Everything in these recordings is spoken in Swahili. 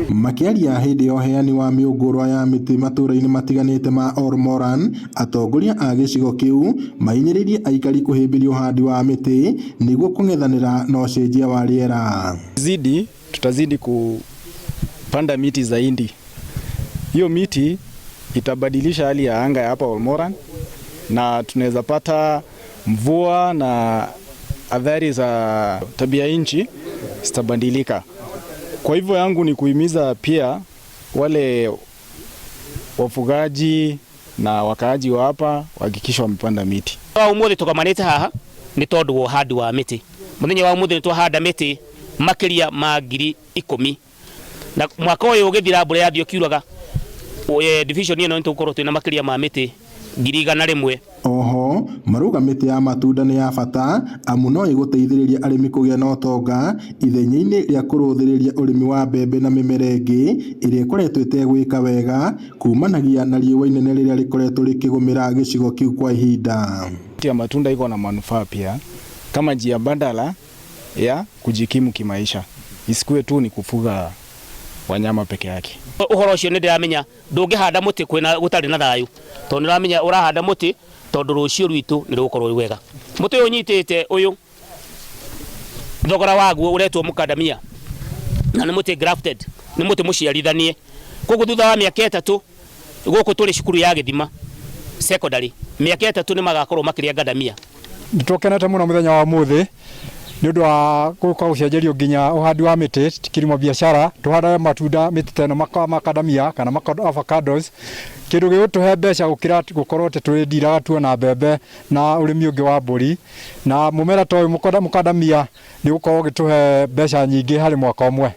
Makiaria hindi ya uheani wa miungurwa ya miti matũra-inĩ matiganĩte ma Ormoran, atongoria a gĩcigo kĩu mahinyĩrĩirie aikari kũhĩmbĩria uhandi wa miti nĩguo kũng'ethanĩra na ũcenjia wa rĩera. Tutazidi kupanda miti zaidi. Hiyo miti itabadilisha hali ya anga hapa Ormoran na tunaweza pata mvua na athari za tabia nchi zitabadilika. Kwa hivyo yangu ni kuhimiza pia wale wafugaji na wakaaji wa hapa hakikisha wamepanda miti. Umuthi tukamanite haha ni tondu wa uhandi wa miti. Muthenya wa umuthi twahanda miti makiria ma 10,000 na mwaka uyu ugithira mbura yathio kiuraga division ino nitukorwo twina makiria ma miti 100,000. Oho maruga miti ya matunda ni ya bata amu no iguteithĩrĩria arĩmi kũgĩa na ũtonga ithenya-inĩ rĩa kũrũthĩrĩria ũrĩmi wa mbembe na mĩmera ĩngĩ ĩrĩa ĩkoretwo ĩtegwĩka wega kumanagia na riũa inene rĩrĩa rĩkoretwo rĩkĩgũmĩra gĩcigo kĩu kwa ihinda. Miti ya matunda iko na manufaa pia kama njia badala ya kujikimu kimaisha, isikuwe tu ni kufuga wanyama peke yake. Uhoro ucio ndiramenya ndungihanda muti kwina gutari na thayu tondu ndiramenya urahanda muti tondu rucio rwitu ni rukorwo wega. Muti uyu nyitite uyu thogora waguo uretwo mukadamia na ni muti grafted, ni muti muciarithanie. Koguo thutha wa miaka 3 guku turi cukuru ya Githima secondary, miaka 3 ni magakorwo makiria gadamia. Nitukenete muno muthenya wa muthi ni undu wa gucenjerio nginya uhandi wa miti kilimo biashara, tuhanda matunda miti teno makadamia kana avocados, kindu gigutuhe mbeca gukira gukorwo twendiraga tuona mbembe na urimi ungi wa mburi, na mumera toy mukadamia ni gukorwo gituhe mbeca nyingi hari mwaka umwe.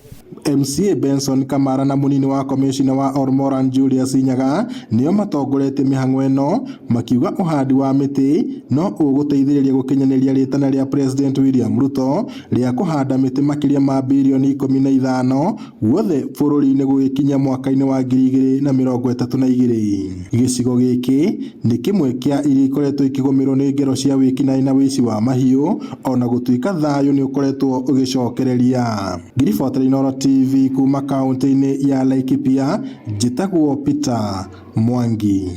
MCA Benson Kamara na munini wa commissioner wa Ormoran Julius Nyaga nio matongoretie mihang'o ino makiuga uhandi wa miti no uguteithĩrĩria gukinyanĩria rĩtana rĩa President William Ruto rĩa kuhanda miti makiria ma bilioni 15 guothe bũrũri-inĩ gũgĩkinya mwaka-inĩ wa 2032. Gĩcigo gĩkĩ nĩ kĩmwe kĩa iria ikoretwo ikĩgũmĩrwo nĩ ngero cia wĩkinaĩ na wĩici wa mahiũ ona gũtuĩka thayũ nĩ ũkoretwo ũgĩcokereria. Ngiribotere Inooro TV kuma kaunti-inĩ ya Laikipia, njĩtagwo Peter Mwangi.